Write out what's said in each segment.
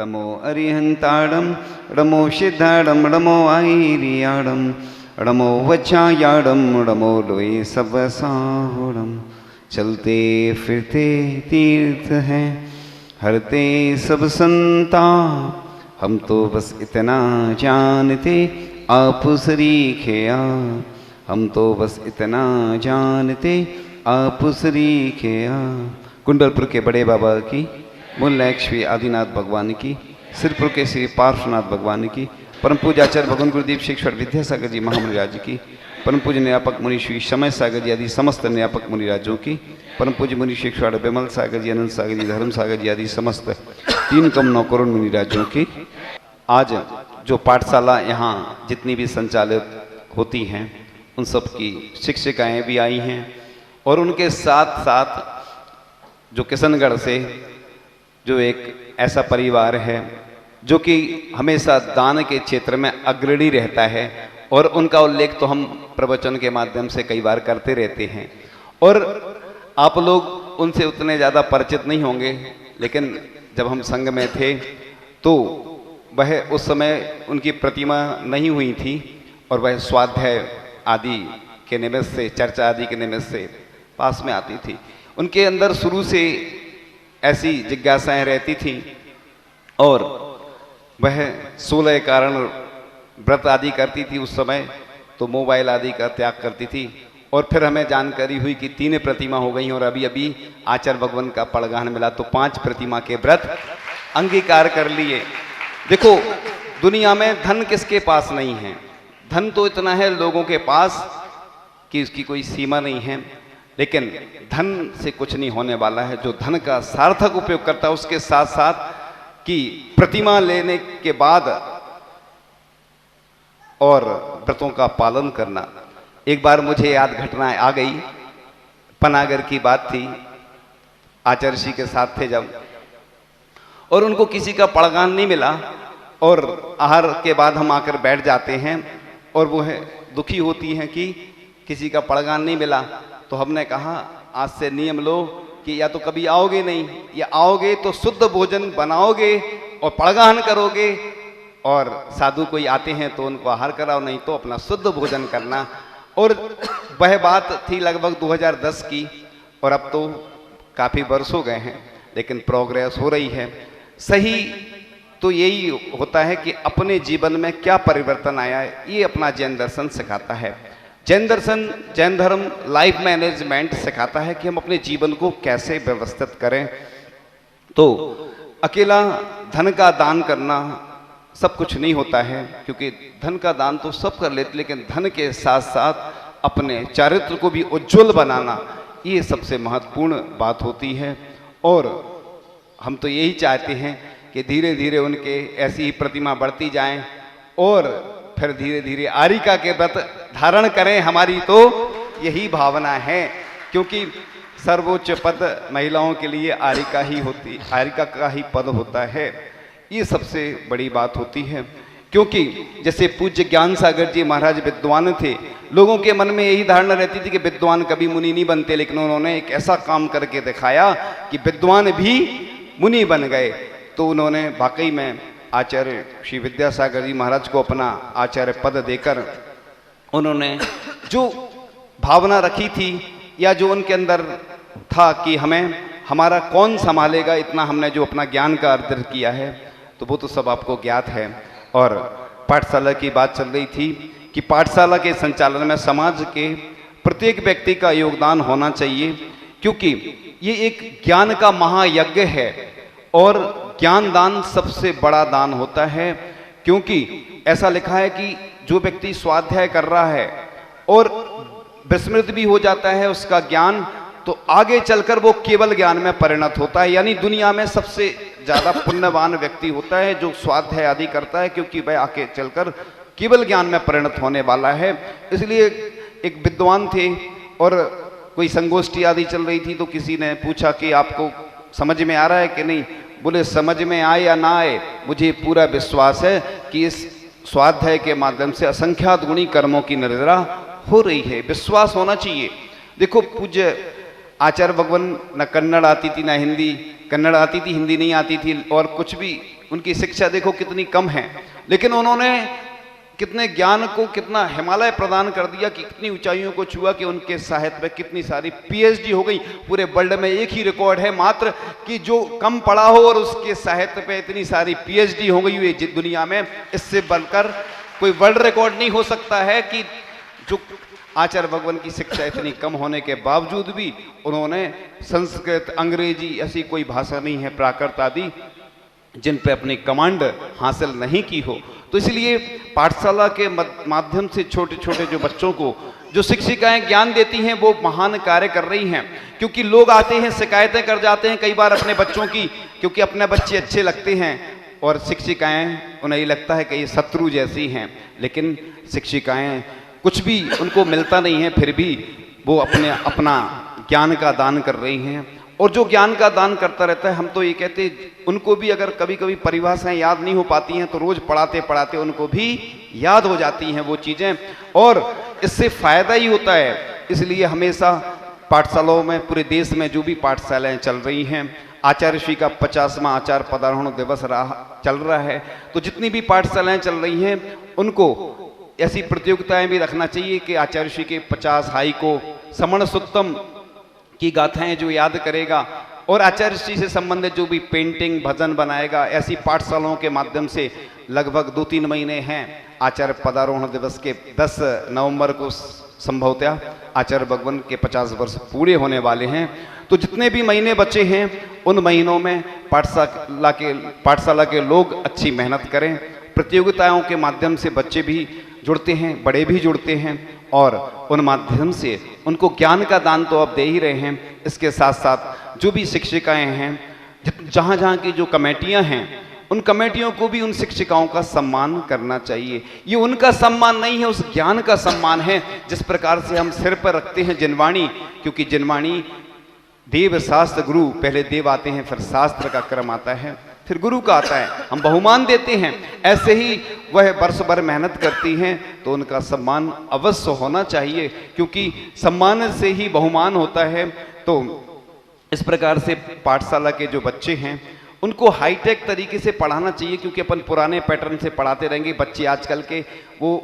णमो अरिहंताड़म णमो सिद्धाड़म णमो आईरियाड़म णमो वच्छायाड़म णमो लोए सब साहुड़म। चलते फिरते तीर्थ हैं हरते सब संताप, हम तो बस इतना जानते आप सरीखे आप, हम तो बस इतना जानते आप सरीखे आप। कुंडलपुर के बड़े बाबा की, मूल श्री आदिनाथ भगवान की, सिरपुर के श्री पार्श्वनाथ भगवान की, परम पूज्य आचार्य भगवान गुरुदेव शिक्षण विद्यासागर जी महामुनिराज की, परम पूज्य न्यापक मुनि श्री समय सागर जी आदि समस्त न्यापक मुनिराजों की, परम पूज्य मुनि शिक्षण विमल सागर जी, अनंत सागर जी, धर्म सागर जी आदि समस्त 3 करोड़ मुनिराजों की। आज जो पाठशाला यहाँ जितनी भी संचालित होती हैं उन सब की शिक्षिकाएँ भी आई हैं और उनके साथ साथ जो किशनगढ़ से जो एक ऐसा परिवार है जो कि हमेशा दान के क्षेत्र में अग्रणी रहता है और उनका उल्लेख तो हम प्रवचन के माध्यम से कई बार करते रहते हैं और आप लोग उनसे उतने ज़्यादा परिचित नहीं होंगे, लेकिन जब हम संघ में थे तो वह उस समय उनकी प्रतिमा नहीं हुई थी और वह स्वाध्याय आदि के निमित्त से, चर्चा आदि के निमित्त से पास में आती थी। उनके अंदर शुरू से ऐसी जिज्ञासाएं रहती थी और वह 16 कारण व्रत आदि करती थी। उस समय तो मोबाइल आदि का त्याग करती थी और फिर हमें जानकारी हुई कि 3 प्रतिमा हो गई और अभी अभी आचार्य भगवान का पड़गान मिला तो 5 प्रतिमा के व्रत अंगीकार कर लिए। देखो, दुनिया में धन किसके पास नहीं है, धन तो इतना है लोगों के पास कि उसकी कोई सीमा नहीं है, लेकिन धन से कुछ नहीं होने वाला है। जो धन का सार्थक उपयोग करता है उसके साथ साथ कि प्रतिमा लेने के बाद और व्रतों का पालन करना। एक बार मुझे याद घटना आ गई, पनागर की बात थी, आचार्य जी के साथ थे जब, और उनको किसी का पड़गान नहीं मिला और आहार के बाद हम आकर बैठ जाते हैं और वो है दुखी होती हैं कि किसी का पड़गान नहीं मिला। तो हमने कहा आज से नियम लो कि या तो कभी आओगे नहीं, या आओगे तो शुद्ध भोजन बनाओगे और पड़गान करोगे, और साधु कोई आते हैं तो उनको आहार कराओ, नहीं तो अपना शुद्ध भोजन करना। और वह बात थी लगभग 2010 की और अब तो काफ़ी वर्ष हो गए हैं, लेकिन प्रोग्रेस हो रही है। सही तो यही होता है कि अपने जीवन में क्या परिवर्तन आया है, ये अपना जैन दर्शन सिखाता है। जैन दर्शन, जैन धर्म लाइफ मैनेजमेंट सिखाता है कि हम अपने जीवन को कैसे व्यवस्थित करें। तो अकेला धन का दान करना सब कुछ नहीं होता है, क्योंकि धन का दान तो सब कर लेते, लेकिन धन के साथ साथ अपने चारित्र को भी उज्ज्वल बनाना ये सबसे महत्वपूर्ण बात होती है। और हम तो यही चाहते हैं कि धीरे धीरे उनके ऐसी ही प्रतिमा बढ़ती जाएं और फिर धीरे धीरे आरिका के व्रत धारण करें। हमारी तो यही भावना है, क्योंकि सर्वोच्च पद महिलाओं के लिए आरिका ही होती, आरिका का ही पद होता है। ये सबसे बड़ी बात होती है, क्योंकि जैसे पूज्य ज्ञान सागर जी महाराज विद्वान थे, लोगों के मन में यही धारणा रहती थी कि विद्वान कभी मुनि नहीं बनते, लेकिन उन्होंने एक ऐसा काम करके दिखाया कि विद्वान भी मुनि बन गए। तो उन्होंने वाकई में आचार्य श्री विद्यासागर जी महाराज को अपना आचार्य पद देकर उन्होंने जो भावना रखी थी या जो उनके अंदर था कि हमें हमारा कौन संभालेगा, इतना हमने जो अपना ज्ञान का अर्जन किया है, तो वो तो सब आपको ज्ञात है। और पाठशाला की बात चल रही थी कि पाठशाला के संचालन में समाज के प्रत्येक व्यक्ति का योगदान होना चाहिए, क्योंकि ये एक ज्ञान का महायज्ञ है और ज्ञान दान सबसे बड़ा दान होता है। क्योंकि ऐसा लिखा है कि जो व्यक्ति स्वाध्याय कर रहा है और विस्मृत भी हो जाता है उसका ज्ञान, तो आगे चलकर वो केवल ज्ञान में परिणत होता है। यानी दुनिया में सबसे ज़्यादा पुण्यवान व्यक्ति होता है जो स्वाध्याय आदि करता है, क्योंकि वह आगे चलकर केवल ज्ञान में परिणत होने वाला है। इसलिए एक विद्वान थे और कोई संगोष्ठी आदि चल रही थी, तो किसी ने पूछा कि आपको समझ में आ रहा है कि नहीं? बोले समझ में आए या ना आए, मुझे पूरा विश्वास है कि इस स्वाध्याय के माध्यम से असंख्यात गुणी कर्मों की निर्जरा हो रही है। विश्वास होना चाहिए। देखो, पूज्य आचार्य भगवान न कन्नड़ आती थी न हिंदी, कन्नड़ आती थी हिंदी नहीं आती थी, और कुछ भी उनकी शिक्षा देखो कितनी कम है, लेकिन उन्होंने कितने ज्ञान को कितना हिमालय प्रदान कर दिया कि कितनी ऊंचाइयों को छुआ कि उनके साहित्य में कितनी सारी पीएचडी हो गई। पूरे वर्ल्ड में एक ही रिकॉर्ड है मात्र कि जो कम पढ़ा हो और उसके साहित्य पे इतनी सारी पीएचडी हो गई हुई दुनिया में, इससे बढ़कर कोई वर्ल्ड रिकॉर्ड नहीं हो सकता है कि जो आचार्य भगवान की शिक्षा इतनी कम होने के बावजूद भी उन्होंने संस्कृत, अंग्रेजी, ऐसी कोई भाषा नहीं है, प्राकृत आदि, जिन पे अपनी कमांड हासिल नहीं की हो। तो इसलिए पाठशाला के माध्यम से छोटे छोटे जो बच्चों को जो शिक्षिकाएं ज्ञान देती हैं वो महान कार्य कर रही हैं। क्योंकि लोग आते हैं, शिकायतें कर जाते हैं कई बार अपने बच्चों की, क्योंकि अपने बच्चे अच्छे लगते हैं और शिक्षिकाएं, उन्हें ये लगता है कि ये शत्रु जैसी हैं। लेकिन शिक्षिकाएं कुछ भी उनको मिलता नहीं है, फिर भी वो अपना ज्ञान का दान कर रही हैं। और जो ज्ञान का दान करता रहता है, हम तो ये कहते हैं उनको भी अगर कभी कभी परिभाषाएं याद नहीं हो पाती हैं तो रोज पढ़ाते पढ़ाते उनको भी याद हो जाती हैं वो चीज़ें, और इससे फायदा ही होता है। इसलिए हमेशा पाठशालाओं में, पूरे देश में जो भी पाठशालाएं चल रही हैं, आचार्य श्री का 50वां आचार्य पदारोहण दिवस चल रहा है, तो जितनी भी पाठशालाएं चल रही हैं उनको ऐसी प्रतियोगिताएं भी रखना चाहिए कि आचार्य श्री के 50 हाई को, समण सुत्तम की गाथाएं जो याद करेगा और आचार्य श्री से संबंधित जो भी पेंटिंग, भजन बनाएगा, ऐसी पाठशालाओं के माध्यम से लगभग 2-3 महीने हैं। आचार्य पदारोहण दिवस के 10 नवंबर को संभवतः आचार्य भगवान के 50 वर्ष पूरे होने वाले हैं। तो जितने भी महीने बचे हैं उन महीनों में पाठशाला के लोग अच्छी मेहनत करें। प्रतियोगिताओं के माध्यम से बच्चे भी जुड़ते हैं, बड़े भी जुड़ते हैं, और उन माध्यम से उनको ज्ञान का दान तो अब दे ही रहे हैं। इसके साथ साथ जो भी शिक्षिकाएं हैं, जहाँ जहाँ की जो कमेटियाँ हैं, उन कमेटियों को भी उन शिक्षिकाओं का सम्मान करना चाहिए। ये उनका सम्मान नहीं है, उस ज्ञान का सम्मान है। जिस प्रकार से हम सिर पर रखते हैं जिनवाणी, क्योंकि जिनवाणी देव शास्त्र गुरु, पहले देव आते हैं फिर शास्त्र का क्रम आता है, फिर गुरु का आता है, हम बहुमान देते हैं। ऐसे ही वह वर्ष भर मेहनत करती हैं तो उनका सम्मान अवश्य होना चाहिए, क्योंकि सम्मान से ही बहुमान होता है। तो इस प्रकार से पाठशाला के जो बच्चे हैं उनको हाईटेक तरीके से पढ़ाना चाहिए, क्योंकि अपन पुराने पैटर्न से पढ़ाते रहेंगे, बच्चे आजकल के वो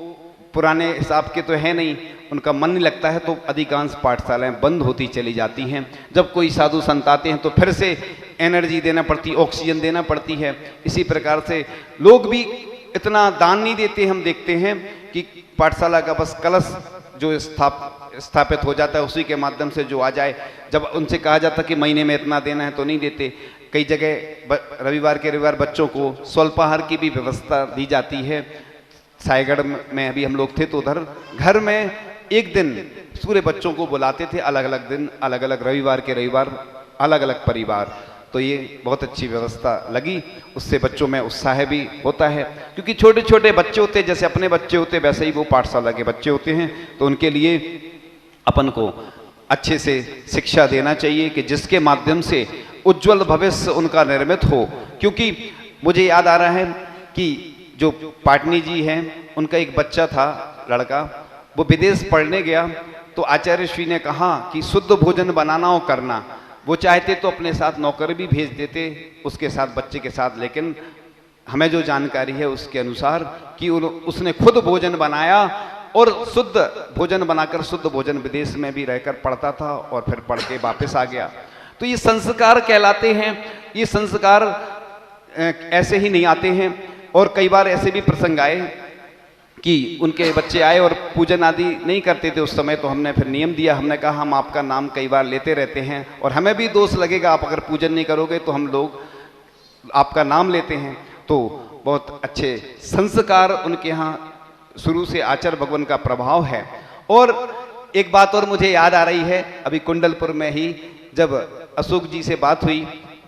पुराने हिसाब के तो है नहीं, उनका मन नहीं लगता है, तो अधिकांश पाठशालाएं बंद होती चली जाती हैं। जब कोई साधु संत आते हैं तो फिर से एनर्जी देना पड़ती, ऑक्सीजन देना पड़ती है। इसी प्रकार से लोग भी इतना दान नहीं देते। हम देखते हैं कि पाठशाला का बस कलश जो स्थापित हो जाता है, उसी के माध्यम से जो आ जाए। जब उनसे कहा जाता कि महीने में इतना देना है तो नहीं देते। कई जगह रविवार के रविवार बच्चों को स्वल्पाहार की भी व्यवस्था दी जाती है। सायगढ़ में अभी हम लोग थे तो उधर घर में एक दिन पूरे बच्चों को बुलाते थे, अलग अलग दिन, अलग अलग रविवार के रविवार, अलग अलग परिवार। तो ये बहुत अच्छी व्यवस्था लगी, उससे बच्चों में उत्साह भी होता है, क्योंकि छोटे छोटे बच्चे होते हैं, जैसे अपने बच्चे होते हैं वैसे ही वो पाठशाला के बच्चे होते हैं। तो उनके लिए अपन को अच्छे से शिक्षा देना चाहिए कि जिसके माध्यम से उज्जवल भविष्य उनका निर्मित हो। क्योंकि मुझे याद आ रहा है कि जो पाटनी जी हैं, उनका एक बच्चा था, लड़का, वो विदेश पढ़ने गया, तो आचार्य श्री ने कहा कि शुद्ध भोजन बनाना और करना। वो चाहते तो अपने साथ नौकर भी भेज देते उसके साथ, बच्चे के साथ, लेकिन हमें जो जानकारी है उसके अनुसार कि उसने खुद भोजन बनाया और शुद्ध भोजन बनाकर शुद्ध भोजन विदेश में भी रहकर पढ़ता था और फिर पढ़ के वापस आ गया। तो ये संस्कार कहलाते हैं। ये संस्कार ऐसे ही नहीं आते हैं। और कई बार ऐसे भी प्रसंग आए कि उनके बच्चे आए और पूजन आदि नहीं करते थे उस समय, तो हमने फिर नियम दिया, हमने कहा हम आपका नाम कई बार लेते रहते हैं और हमें भी दोष लगेगा, आप अगर पूजन नहीं करोगे तो हम लोग आपका नाम लेते हैं। तो बहुत अच्छे संस्कार उनके यहाँ शुरू से आचार्य भगवान का प्रभाव है। और एक बात और मुझे याद आ रही है, अभी कुंडलपुर में ही जब अशोक जी से बात हुई,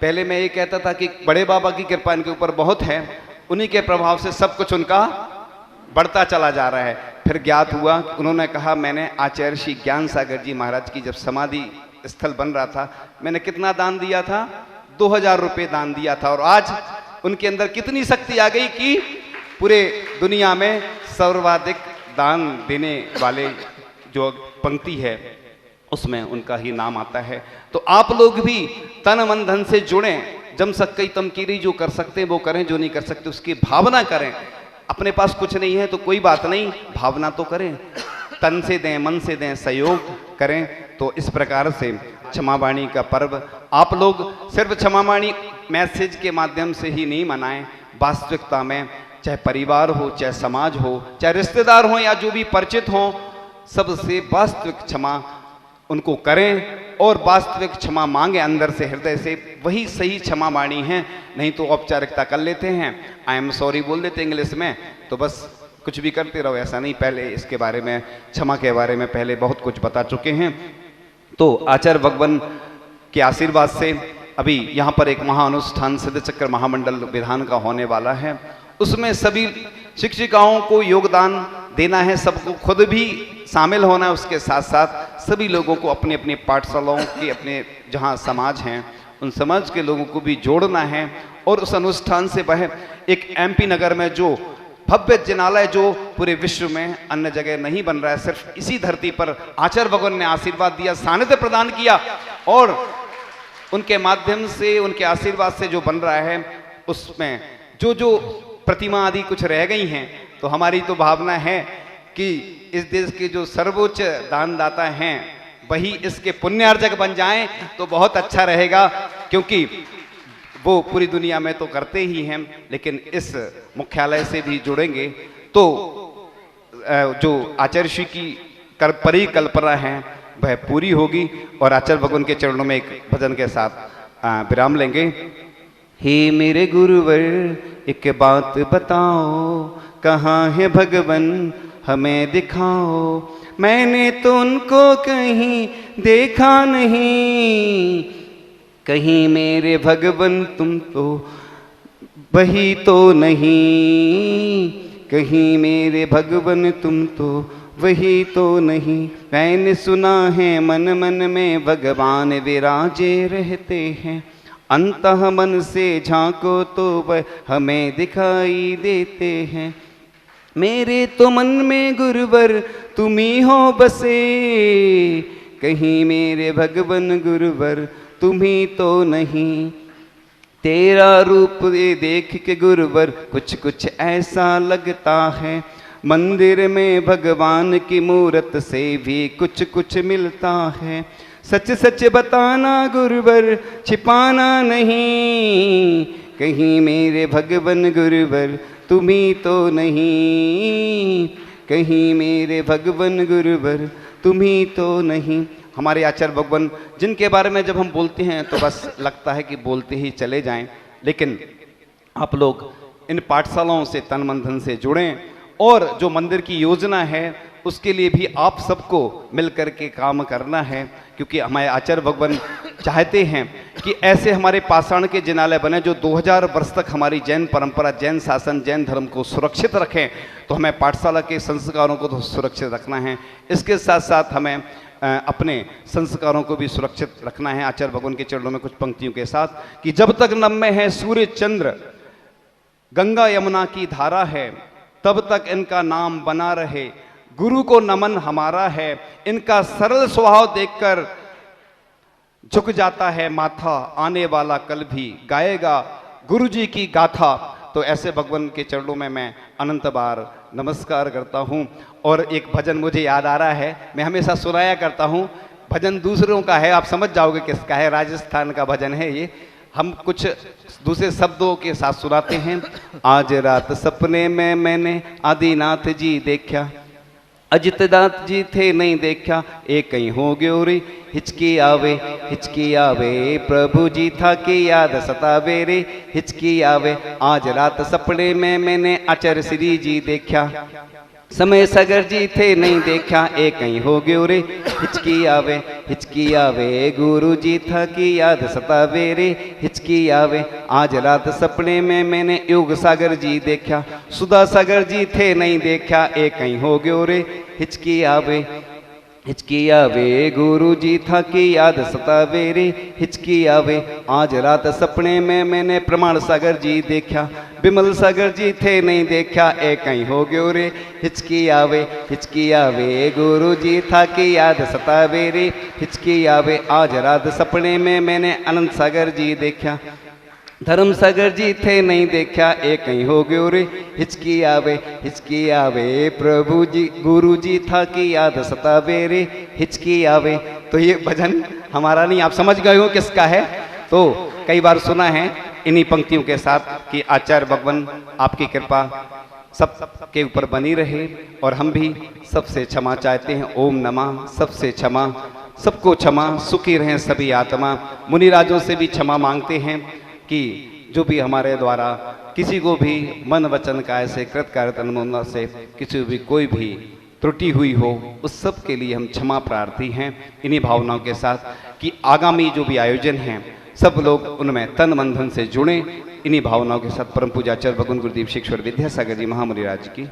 पहले मैं ये कहता था कि बड़े बाबा की कृपा इनके ऊपर बहुत है, उन्हीं के प्रभाव से सब कुछ उनका बढ़ता चला जा रहा है। फिर ज्ञात हुआ, उन्होंने कहा मैंने आचार्य श्री ज्ञान सागर जी महाराज की जब समाधि स्थल बन रहा था, मैंने कितना दान दिया था, 2000 रुपये दान दिया था। और आज उनके अंदर कितनी शक्ति आ गई कि पूरे दुनिया में सर्वाधिक दान देने वाले जो पंक्ति है उसमें उनका ही नाम आता है। तो आप लोग भी तन मन धन से जुड़ें जम सकई तमकीरी, जो कर सकते हैं वो करें, जो नहीं कर सकते उसकी भावना करें। अपने पास कुछ नहीं है तो कोई बात नहीं, भावना तो करें, तन से दें मन से दें, सहयोग करें। तो इस प्रकार से क्षमावाणी का पर्व आप लोग सिर्फ क्षमावाणी मैसेज के माध्यम से ही नहीं मनाएं, वास्तविकता में चाहे परिवार हो, चाहे समाज हो, चाहे रिश्तेदार हो या जो भी परिचित हो, सबसे वास्तविक क्षमा उनको करें और वास्तविक क्षमा मांगे अंदर से, हृदय से। वही सही क्षमा वाणी है। नहीं तो औपचारिकता कर लेते हैं, आई एम सॉरी बोल देते इंग्लिश में, तो बस कुछ भी करते रहो। ऐसा नहीं, पहले इसके बारे में, क्षमा के बारे में पहले बहुत कुछ बता चुके हैं। तो आचार्य भगवान के आशीर्वाद से अभी यहाँ पर एक महाअनुष्ठान सिद्ध चक्र महामंडल विधान का होने वाला है। उसमें सभी शिक्षिकाओं को योगदान देना है, सबको खुद भी शामिल होना है, उसके साथ साथ सभी लोगों को अपने अपने पाठशालाओं के, अपने जहाँ समाज हैं उन समाज के लोगों को भी जोड़ना है। और उस अनुष्ठान से वह एक एमपी नगर में जो भव्य जिनालय जो पूरे विश्व में अन्य जगह नहीं बन रहा है, सिर्फ इसी धरती पर आचार्य भगवान ने आशीर्वाद दिया, सानिध्य प्रदान किया और उनके माध्यम से, उनके आशीर्वाद से जो बन रहा है उसमें जो जो प्रतिमा आदि कुछ रह गई हैं, तो हमारी तो भावना है कि इस देश के जो सर्वोच्च दानदाता हैं वही इसके पुण्यार्जक बन जाएं तो बहुत अच्छा रहेगा, क्योंकि वो पूरी दुनिया में तो करते ही हैं, लेकिन इस मुख्यालय से भी जुड़ेंगे तो जो आचार्य श्री की परिकल्पना है वह पूरी होगी। और आचार्य भगवान के चरणों में एक भजन के साथ विराम लेंगे। हे मेरे गुरुवर एक बात बताओ, कहाँ है भगवान हमें दिखाओ, मैंने तो उनको कहीं देखा नहीं, कहीं मेरे भगवान तुम तो वही तो नहीं, कहीं मेरे भगवान तुम तो वही तो नहीं। मैंने सुना है मन मन में भगवान विराजे रहते हैं, अंतः मन से झांको तो वह हमें दिखाई देते हैं। मेरे तो मन में गुरुवर तुम ही हो बसे, कहीं मेरे भगवान गुरुवर तुम ही तो नहीं। तेरा रूप ये देख के गुरुवर कुछ कुछ ऐसा लगता है, मंदिर में भगवान की मूरत से भी कुछ कुछ मिलता है। सच सच बताना गुरुवर छिपाना नहीं, कहीं मेरे भगवान गुरुवर तुम ही तो नहीं, कहीं मेरे भगवान गुरुवर तुम ही तो नहीं। हमारे आचार्य भगवान जिनके बारे में जब हम बोलते हैं तो बस लगता है कि बोलते ही चले जाएं, लेकिन आप लोग इन पाठशालाओं से तन मन धन से जुड़ें और जो मंदिर की योजना है उसके लिए भी आप सबको मिलकर के काम करना है, क्योंकि हमारे आचार्य भगवान चाहते हैं कि ऐसे हमारे पाषाण के जिनालय बने जो 2000 वर्ष तक हमारी जैन परंपरा, जैन शासन, जैन धर्म को सुरक्षित रखें। तो हमें पाठशाला के संस्कारों को तो सुरक्षित रखना है, इसके साथ साथ हमें अपने संस्कारों को भी सुरक्षित रखना है। आचार्य भगवान के चरणों में कुछ पंक्तियों के साथ कि जब तक नम में है सूर्य चंद्र गंगा यमुना की धारा है, तब तक इनका नाम बना रहे, गुरु को नमन हमारा है। इनका सरल स्वभाव देखकर झुक जाता है माथा, आने वाला कल भी गाएगा गुरु जी की गाथा। तो ऐसे भगवान के चरणों में मैं अनंत बार नमस्कार करता हूँ। और एक भजन मुझे याद आ रहा है, मैं हमेशा सुनाया करता हूँ, भजन दूसरों का है, आप समझ जाओगे किसका है, राजस्थान का भजन है ये, हम कुछ दूसरे शब्दों के साथ सुनाते हैं। आज रात सपने में मैंने आदिनाथ जी देखा, अजितनाथ जी थे नहीं देखा, एक कहीं हो गयो रे हिचकी आवे, हिचकी आवे, प्रभु जी था कि याद सतावे रे हिचकी आवे। आज रात सपने में मैंने आचार्य श्री जी देखा, समय सागर जी थे नहीं देखा, एक कहीं हो गयो रे हिचकी आवे, हिचकी आवे, गुरु जी था कि याद सतावे रे हिचकी आवे। आज रात सपने में मैंने योग सागर जी देखा, सुधा सागर जी थे नहीं देखा, एक कहीं हो गयो रे हिचकी आवे, हिचकी आवे, गुरु जी था कि याद सतावे रे हिचकी आवे। आज रात सपने में मैंने प्रमाण सागर जी देखा, विमल सागर जी थे नहीं देखा, एक कहीं हो गयो रे हिचकी आवे, हिचकी आवे, गुरु जी था कि याद सतावे रे हिचकी आवे। आज रात सपने में मैंने अनंत सागर जी देखा, धर्म सागर जी थे नहीं देखा एक कहीं हो गयो रे, हिचकी आवे प्रभु जी गुरु जी था कि याद सतावे रे, हिचकी आवे। तो ये भजन हमारा नहीं, आप समझ गए हो किसका है। तो कई बार सुना है इन्हीं पंक्तियों के साथ कि आचार्य भगवान आपकी कृपा सब के ऊपर बनी रहे और हम भी सबसे क्षमा चाहते हैं। ओम नमः, सबसे क्षमा, सबको क्षमा, सुखी रहें सभी आत्मा। मुनिराजों से भी क्षमा मांगते हैं कि जो भी हमारे द्वारा किसी को भी मन वचन काय से कृत कार्य तन्मना से किसी भी कोई भी त्रुटि हुई हो, उस सब के लिए हम क्षमा प्रार्थी हैं इन्हीं भावनाओं के साथ कि आगामी जो भी आयोजन हैं सब लोग उनमें तन मन धन से जुड़े। इन्हीं भावनाओं के साथ परम पूज्य आचार्य भगवान गुरुदेव शिक्षवर विद्यासागर जी महामुनिराज की